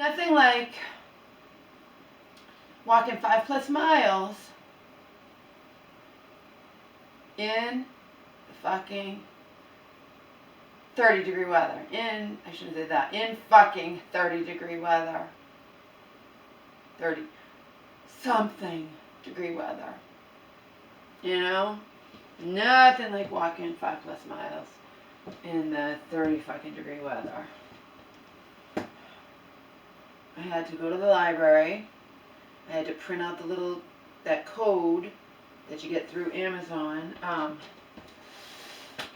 Nothing like walking 5+ miles in fucking 30-degree weather. I shouldn't say that. In fucking 30-degree weather. 30-something degree weather. You know? Nothing like walking 5+ miles in the 30-fucking-degree weather. I had to go to the library. I had to print out that code that you get through Amazon.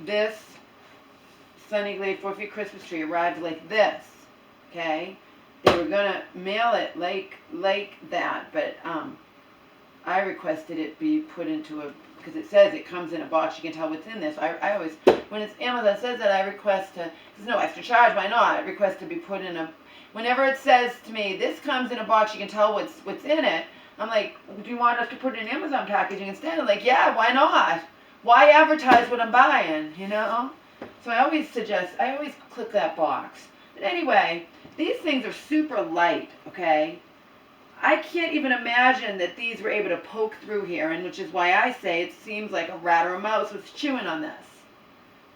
This Sunny Glade 4 feet Christmas tree arrived like this, okay? They were gonna mail it like that, but I requested it be put into because it says it comes in a box, you can tell what's in this. I always, when it's Amazon says that, I request there's no extra charge, why not? I request to be put in whenever it says to me, this comes in a box, you can tell what's in it, I'm like, do you want us to put it in Amazon packaging instead? I'm like, yeah, why not? Why advertise what I'm buying, you know? So I always click that box. But anyway, these things are super light, okay? I can't even imagine that these were able to poke through here, and which is why I say it seems like a rat or a mouse was chewing on this.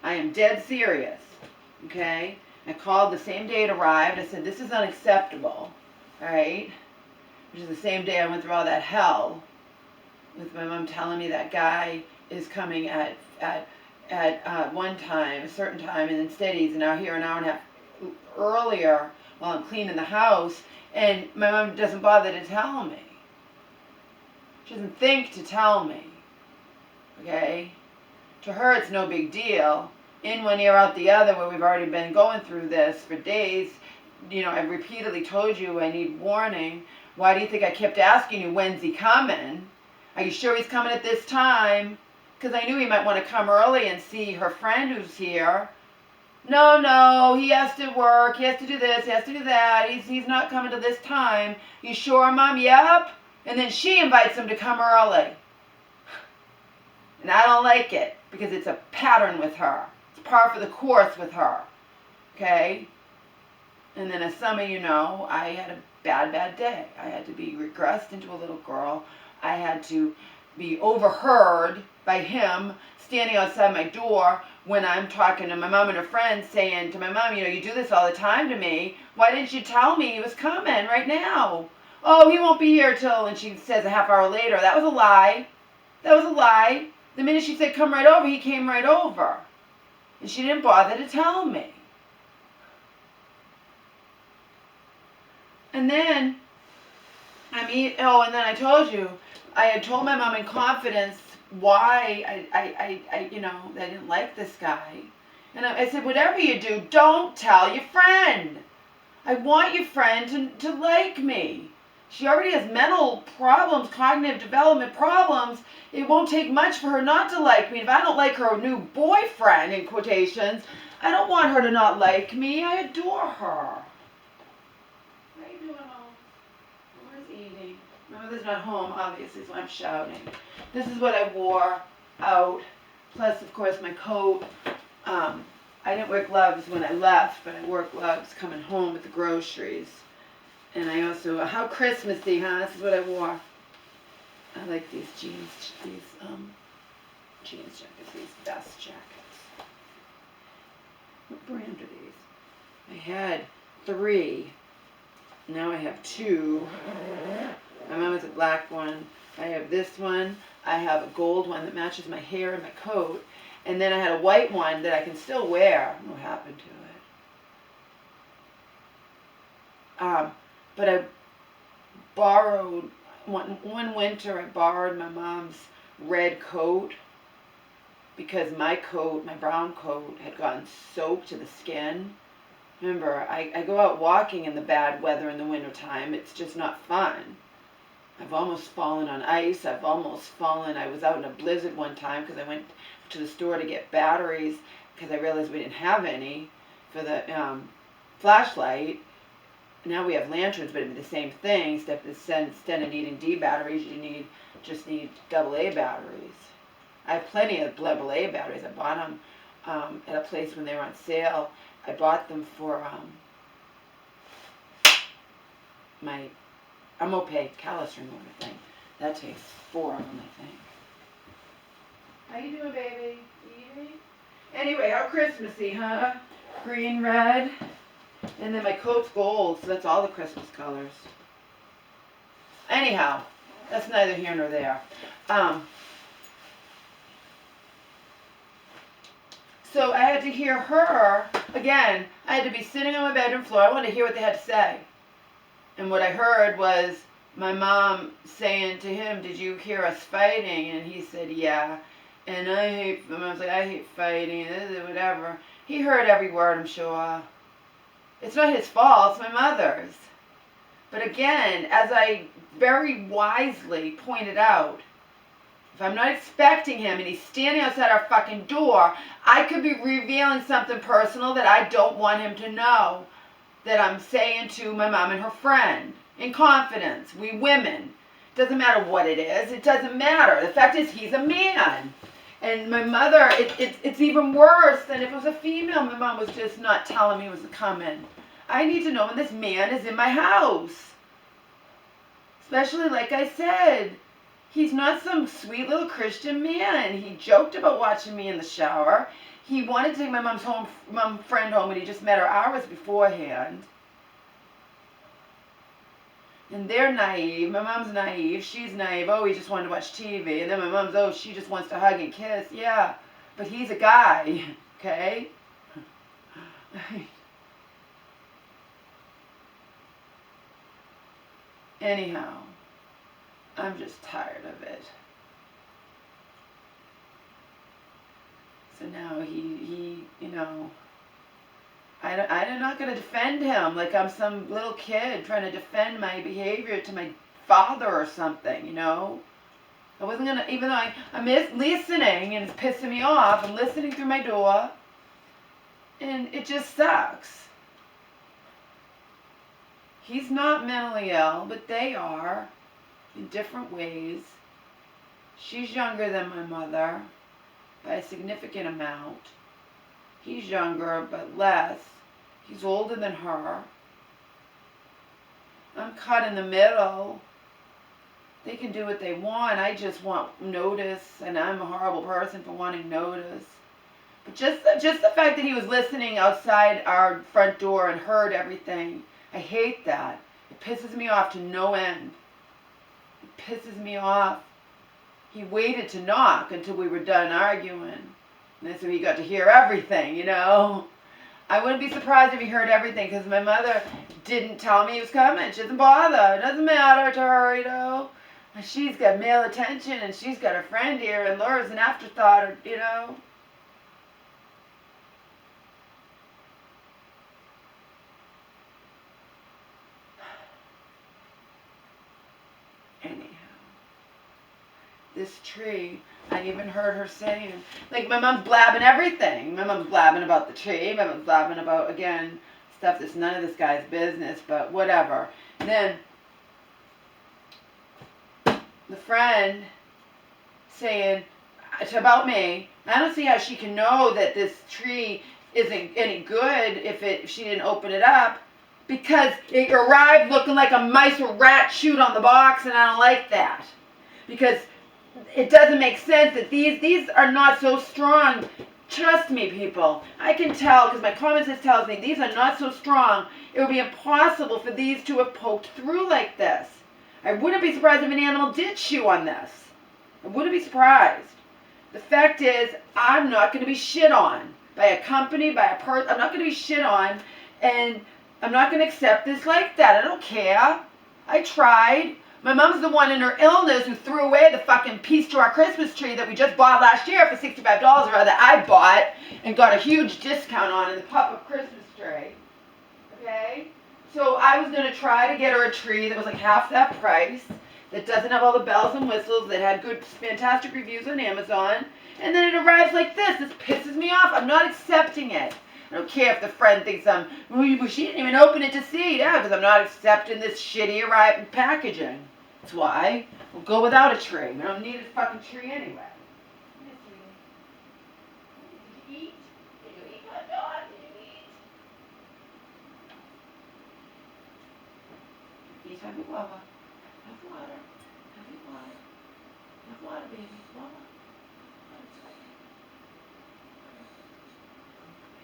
I am dead serious, okay? I called the same day it arrived. I said, this is unacceptable, all right? Which is the same day I went through all that hell with my mom telling me that guy is coming at one time, a certain time, and instead he's now here an hour and a half earlier while I'm cleaning the house, and my mom doesn't bother to tell me. She doesn't think to tell me, okay? To her, it's no big deal. In one ear, out the other, where we've already been going through this for days. You know, I've repeatedly told you I need warning. Why do you think I kept asking you, when's he coming? Are you sure he's coming at this time? Because I knew he might want to come early and see her friend who's here. No, he has to work, he has to do this, he has to do that, he's not coming to this time. You sure, Mom? Yep. And then she invites him to come early. And I don't like it, because it's a pattern with her. It's par for the course with her. Okay? And then as some of you know, I had a bad day. I had to be regressed into a little girl. I had to be overheard by him standing outside my door when I'm talking to my mom and her friends, saying to my mom, you know, you do this all the time to me. Why didn't you tell me he was coming right now? Oh, he won't be here till, and she says a half hour later. That was a lie. That was a lie. The minute she said come right over, he came right over. And she didn't bother to tell me. And then, and then I told you, I had told my mom in confidence why I didn't like this guy. And I said, whatever you do, don't tell your friend. I want your friend to like me. She already has mental problems, cognitive development problems. It won't take much for her not to like me. If I don't like her new boyfriend, in quotations, I don't want her to not like me. I adore her. How you doing, Mom? Where's eating? My mother's not home, obviously, so I'm shouting. This is what I wore out. Plus, of course, my coat. I didn't wear gloves when I left, but I wore gloves coming home with the groceries. And I also, how Christmassy, huh? This is what I wore. I like these jeans jackets, these vest jackets. What brand are these? I had 3. Now I have 2. My mom has a black one. I have this one. I have a gold one that matches my hair and my coat. And then I had a white one that I can still wear. I don't know what happened to it. But I borrowed, one winter I borrowed my mom's red coat because my coat, my brown coat, had gotten soaked to the skin. Remember, I go out walking in the bad weather in the wintertime. It's just not fun. I've almost fallen on ice. I was out in a blizzard one time because I went to the store to get batteries because I realized we didn't have any for the flashlight. Now we have lanterns, but it'd be the same thing. Instead of needing D batteries, you just need AA batteries. I have plenty of AA batteries. I bought them at a place when they were on sale. I bought them for I'm opaque callus remover thing. That takes 4 of them, I think. How you doing, baby? Eating? Anyway, how Christmassy, huh? Green, red. And then my coat's gold, so that's all the Christmas colors. Anyhow, that's neither here nor there. So I had to hear her, again, I had to be sitting on my bedroom floor. I wanted to hear what they had to say. And what I heard was my mom saying to him, did you hear us fighting? And he said, yeah. And my mom's like, I hate fighting, whatever. He heard every word, I'm sure. It's not his fault, it's my mother's. But again, as I very wisely pointed out, if I'm not expecting him and he's standing outside our fucking door, I could be revealing something personal that I don't want him to know, that I'm saying to my mom and her friend in confidence. We women. Doesn't matter what it is. It doesn't matter. The fact is he's a man. And my mother, it's even worse than if it was a female. My mom was just not telling me it was coming. I need to know when this man is in my house. Especially, like I said, he's not some sweet little Christian man. He joked about watching me in the shower. He wanted to take my mom friend home, and he just met her hours beforehand. And they're naive. My mom's naive. She's naive. Oh, he just wanted to watch TV. And then my mom's, oh, she just wants to hug and kiss. Yeah, but he's a guy, okay? Anyhow, I'm just tired of it. So now he you know, I'm not going to defend him like I'm some little kid trying to defend my behavior to my father or something, you know. I wasn't going to, even though I'm listening and it's pissing me off, I'm listening through my door, and it just sucks. He's not mentally ill, but they are, in different ways. She's younger than my mother by a significant amount. He's younger, but less. He's older than her. I'm cut in the middle. They can do what they want. I just want notice, and I'm a horrible person for wanting notice. But just the fact that he was listening outside our front door and heard everything, I hate that. It pisses me off to no end. It pisses me off. He waited to knock until we were done arguing. And so he got to hear everything, you know. I wouldn't be surprised if he heard everything, because my mother didn't tell me he was coming. She doesn't bother. It doesn't matter to her, you know. And she's got male attention, and she's got a friend here, and Laura's an afterthought, you know. Anyhow, this tree, I even heard her saying, like, my mom's blabbing everything. My mom's blabbing about the tree. My mom's blabbing about, again, stuff that's none of this guy's business, but whatever. And then the friend saying about me, I don't see how she can know that this tree isn't any good if she didn't open it up, because it arrived looking like a mice or rat chewed on the box, and I don't like that. Because it doesn't make sense that these are not so strong. Trust me, people. I can tell, because my common sense tells me these are not so strong. It would be impossible for these to have poked through like this. I wouldn't be surprised if an animal did chew on this. I wouldn't be surprised. The fact is, I'm not going to be shit on by a company, by a person. I'm not going to be shit on, and I'm not going to accept this like that. I don't care. I tried. My mom's the one in her illness who threw away the fucking piece to our Christmas tree that we just bought last year for $65 or other, that I bought and got a huge discount on in the pop-up Christmas tree. Okay? So I was going to try to get her a tree that was like half that price, that doesn't have all the bells and whistles, that had good, fantastic reviews on Amazon, and then it arrives like this. This pisses me off. I'm not accepting it. I don't care if the friend thinks she didn't even open it to see. Yeah, because I'm not accepting this shitty arriving packaging. That's why. We'll go without a tree. We don't need a fucking tree anyway. Did you eat? Did you eat, my dog? Did you Please have your Wawa. Have water. Have your water. Have water, baby. Wawa.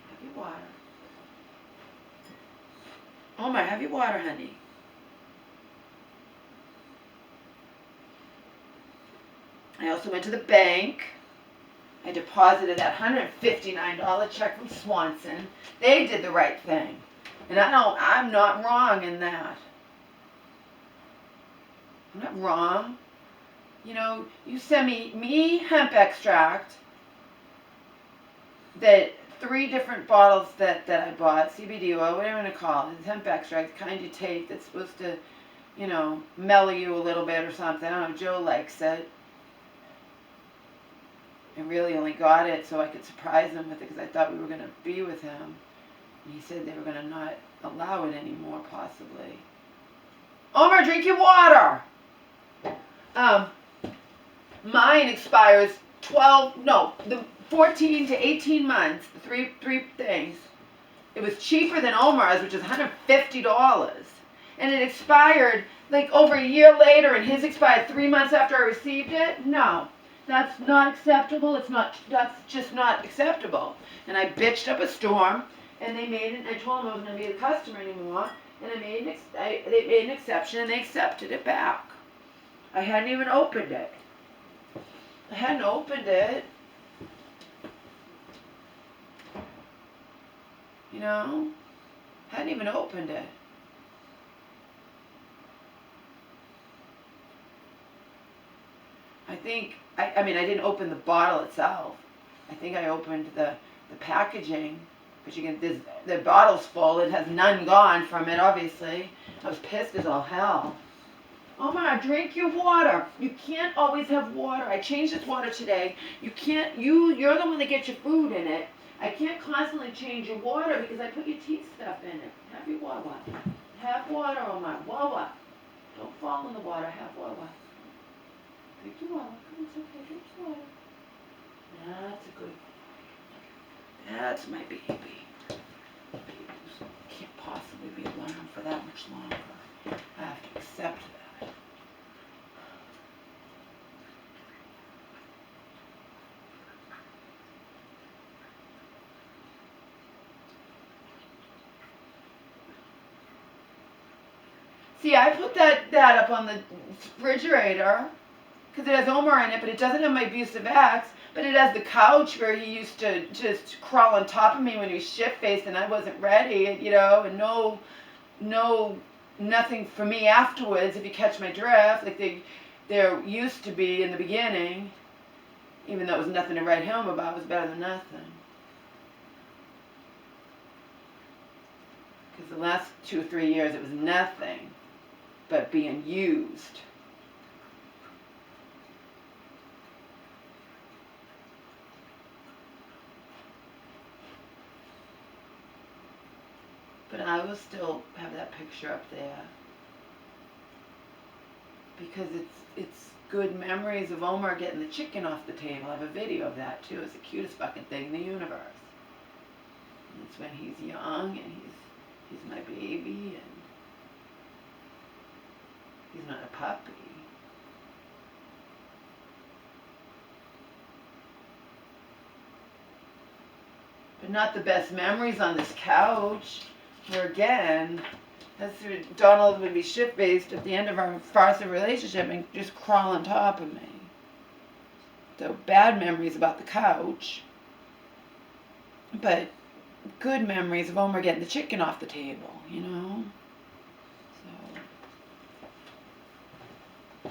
Have your water. Omar, have your water, honey. I also went to the bank. I deposited that $159 check from Swanson. They did the right thing. And I'm not wrong in that. I'm not wrong. You know, you send me hemp extract, that 3 different bottles that I bought, CBD oil, whatever you want to call it, it's hemp extract, the kind you take that's supposed to, you know, mellow you a little bit or something. I don't know, Joe likes it. I really only got it so I could surprise him with it because I thought we were going to be with him. And he said they were going to not allow it anymore, possibly. Omar, drink your water! Mine expires 14 to 18 months, the three things. It was cheaper than Omar's, which is $150. And it expired like over a year later, and his expired 3 months after I received it? No. That's not acceptable. That's just not acceptable. And I bitched up a storm, and they made it, I told them I wasn't going to be a customer anymore, and they made an exception, and they accepted it back. I hadn't even opened it. I hadn't opened it. You know? Hadn't even opened it. I mean, I didn't open the bottle itself. I think I opened the packaging. But you can, the bottle's full. It has none gone from it, obviously. I was pissed as all hell. Omar, drink your water. You can't always have water. I changed this water today. You can't, you're the one that gets your food in it. I can't constantly change your water because I put your teeth stuff in it. Have your Wawa. Have water, Omar. Wawa. Don't fall in the water. Have Wawa. Drink your water. Come on, it's okay. Drink your water. That's a good boy. That's my baby. Babies can't possibly be around for that much longer. I have to accept that. See, I put that up on the refrigerator because it has Omar in it, but it doesn't have my abusive ex. But it has the couch where he used to just crawl on top of me when he was shit-faced and I wasn't ready, you know, and nothing for me afterwards, if you catch my drift, like there used to be in the beginning, even though it was nothing to write home about, it was better than nothing. Because the last 2 or 3 years it was nothing but being used. But I will still have that picture up there because it's good memories of Omar getting the chicken off the table. I have a video of that too. It's the cutest fucking thing in the universe. And it's when he's young and he's my baby and he's not a puppy. But not the best memories on this couch. Where again, that's where Donald would be shit-faced at the end of our farce relationship and just crawl on top of me. So bad memories about the couch, but good memories of Omar getting the chicken off the table, you know? So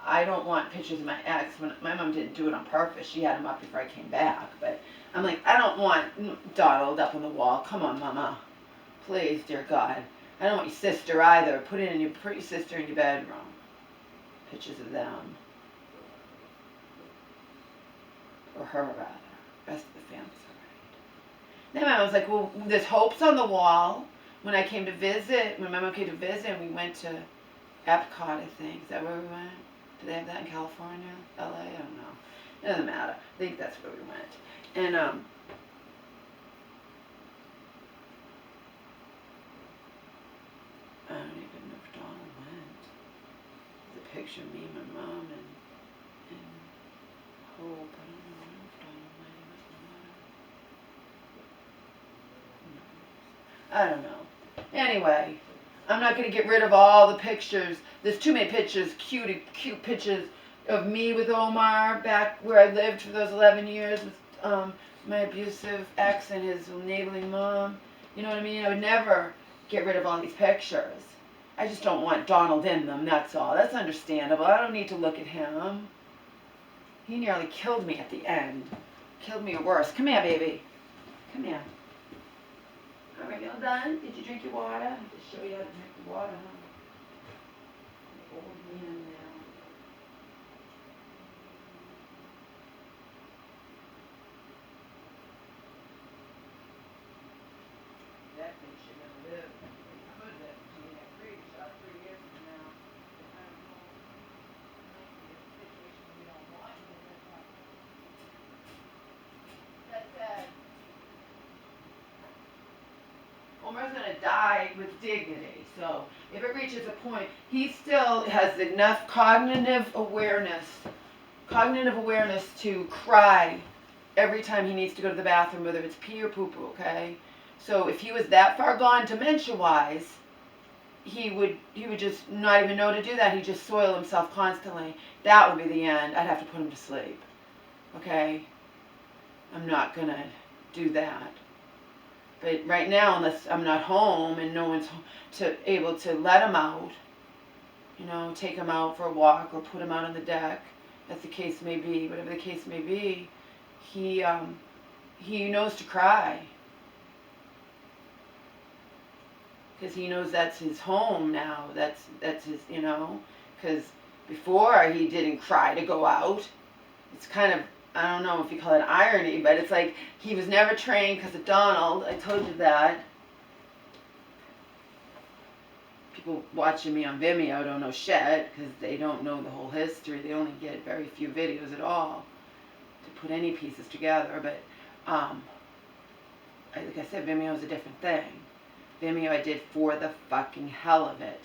I don't want pictures of my ex. When my mom didn't do it on purpose. She had them up before I came back, but I'm like, I don't want Donald up on the wall. Come on, Mama. Please, dear God. I don't want your sister either. Put your sister in your bedroom. Pictures of them. Or her, rather. The rest of the family's alright. Then my mom was like, well, there's hopes on the wall. When my mom came to visit, and we went to Epcot, I think. Is that where we went? Do they have that in California? LA? I don't know. It doesn't matter. I think that's where we went. And picture of me, my mom, and Hope. I don't know. Anyway, I'm not going to get rid of all the pictures. There's too many pictures, cute pictures of me with Omar back where I lived for those 11 years with my abusive ex and his enabling mom. You know what I mean? I would never get rid of all these pictures. I just don't want Donald in them, that's all. That's understandable. I don't need to look at him. He nearly killed me at the end. Killed me or worse. Come here, baby. Come here. All right, you all done? Did you drink your water? I have to show you how to drink the water, huh? Old man now. That bitch you're gonna live. You could live to be in that creek shot 3 years from now. I don't know. It might be a situation we don't want you to live up. That said, Omar's gonna die with dignity. So if it reaches a point, he still has enough cognitive awareness to cry every time he needs to go to the bathroom, whether it's pee or poo-poo, okay? So if he was that far gone dementia-wise, he would just not even know to do that. He'd just soil himself constantly. That would be the end. I'd have to put him to sleep, okay? I'm not gonna do that. But right now, unless I'm not home and no one's able to let him out, you know, take him out for a walk or put him out on the deck, as the case may be, whatever the case may be, he knows to cry. Because he knows that's his home now. That's his, you know, because before he didn't cry to go out. It's kind of, I don't know if you call it irony, but it's like he was never trained because of Donald. I told you that. People watching me on Vimeo don't know shit because they don't know the whole history. They only get very few videos at all to put any pieces together. But like I said, Vimeo is a different thing. Vimeo I did for the fucking hell of it.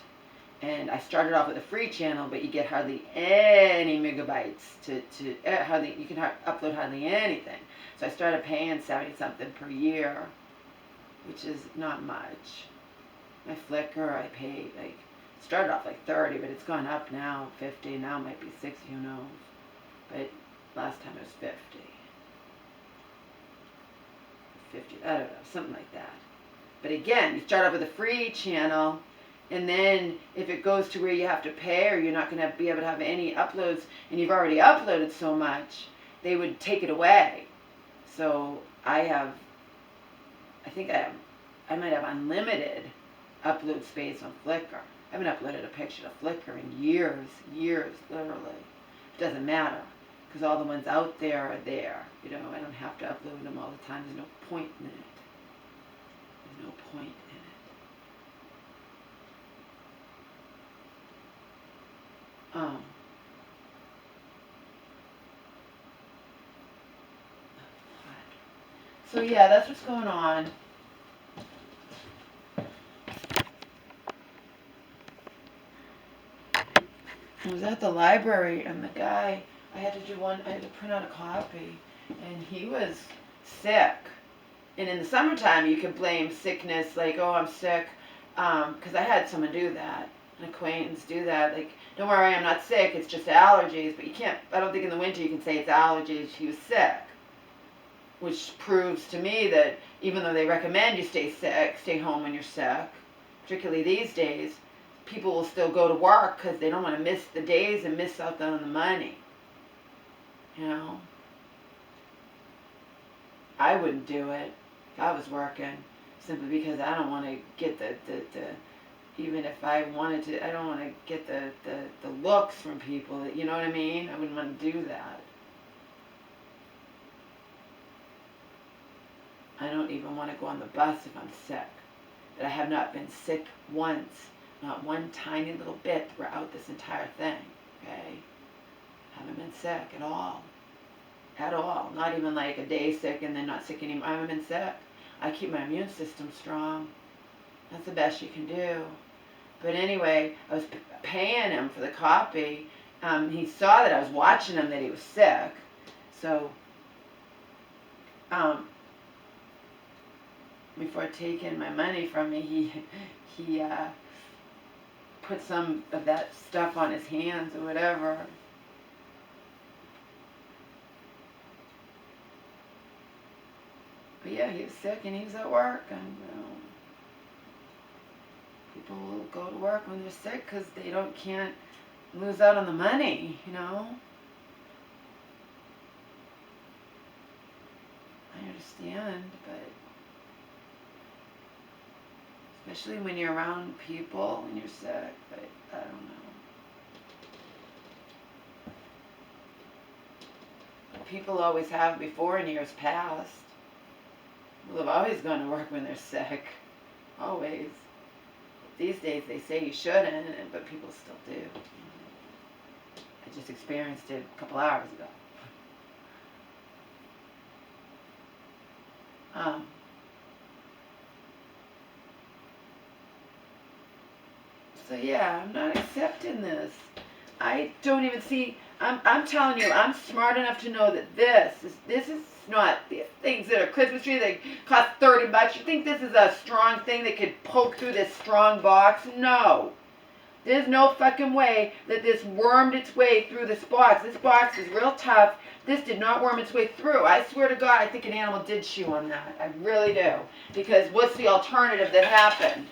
And I started off with a free channel, but you get hardly any megabytes you can upload hardly anything. So I started paying 70 something per year, which is not much. My Flickr, I paid started off like 30, but it's gone up now, 50, now it might be 60, who knows. But last time it was 50. 50, I don't know, something like that. But again, you start off with a free channel, and then if it goes to where you have to pay or you're not going to be able to have any uploads and you've already uploaded so much, they would take it away. So I might have unlimited upload space on Flickr. I haven't uploaded a picture to Flickr in years, literally. It doesn't matter because all the ones out there are there. You know, I don't have to upload them all the time. There's no point in it. There's no point in it. So yeah, that's what's going on. I was at the library and the guy, I had to print out a copy, and he was sick. And in the summertime, you could blame sickness, like, oh, I'm sick, because I had someone do that, an acquaintance do that, like, don't worry, I'm not sick, it's just allergies, but you can't, I don't think in the winter you can say it's allergies, he was sick. Which proves to me that even though they recommend you stay home when you're sick, particularly these days, people will still go to work because they don't want to miss the days and miss out on the money. You know? I wouldn't do it if I was working, simply because I don't want to get even if I wanted to, I don't want to get the looks from people, you know what I mean? I wouldn't want to do that. I don't even want to go on the bus if I'm sick. But I have not been sick once. Not one tiny little bit throughout this entire thing. Okay? Haven't been sick at all. At all. Not even like a day sick and then not sick anymore. I haven't been sick. I keep my immune system strong. That's the best you can do. But anyway, I was paying him for the copy. He saw that I was watching him, that he was sick. So, before taking my money from me, he put some of that stuff on his hands or whatever. But yeah, he was sick and he was at work, and people will go to work when they're sick because they can't lose out on the money, you know. I understand, but especially when you're around people when you're sick, but I don't know. But people always have before in years past. People have always gone to work when they're sick. Always. These days they say you shouldn't, but people still do. I just experienced it a couple hours ago. So yeah, I'm not accepting this. I don't even see. I'm telling you, I'm smart enough to know that this is not these things that are Christmas tree that cost $30. You think this is a strong thing that could poke through this strong box? No. There's no fucking way that this wormed its way through this box. This box is real tough. This did not worm its way through. I swear to God, I think an animal did chew on that. I really do. Because what's the alternative that happened?